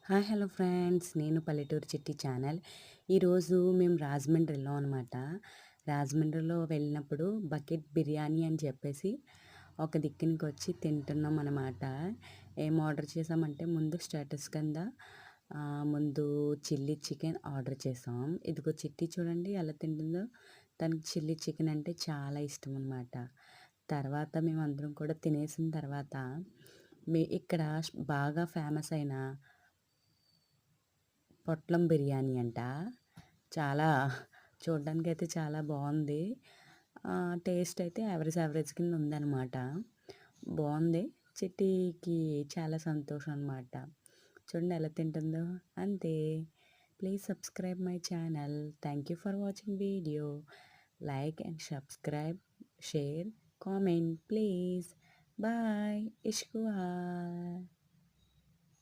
Hi hello friends, నేను పల్లెటూరు చిట్టి ఛానల్. ఈరోజు మేము రాజమండ్రిలో అనమాట. రాజమండ్రిలో వెళ్ళినప్పుడు బకెట్ బిర్యానీ అని చెప్పేసి ఒక దిక్కునికి వచ్చి తింటున్నాం అనమాట. ఏం ఆర్డర్ చేసామంటే ముందు స్టేటస్ కింద ముందు చిల్లీ చికెన్ ఆర్డర్ చేసాం. ఇదిగో చిట్టి చూడండి ఎలా తింటుందో. తనకి చిల్లీ చికెన్ అంటే చాలా ఇష్టం అనమాట. తర్వాత మేమందరం కూడా తినేసిన తర్వాత ఇక్కడ బాగా ఫేమస్ అయిన పొట్లం బిర్యానీ అంట. చాలా చూడ్డానికైతే చాలా బావుంది. టేస్ట్ అయితే యావరేజ్ కింద ఉందనమాట. బావుంది. చిట్టీకి చాలా సంతోషం అనమాట. చూడండి ఎలా తింటుందో. అంతే. Please subscribe my channel. Thank you for watching video. Like and subscribe, share, comment please. Bye. ఇష్కువా.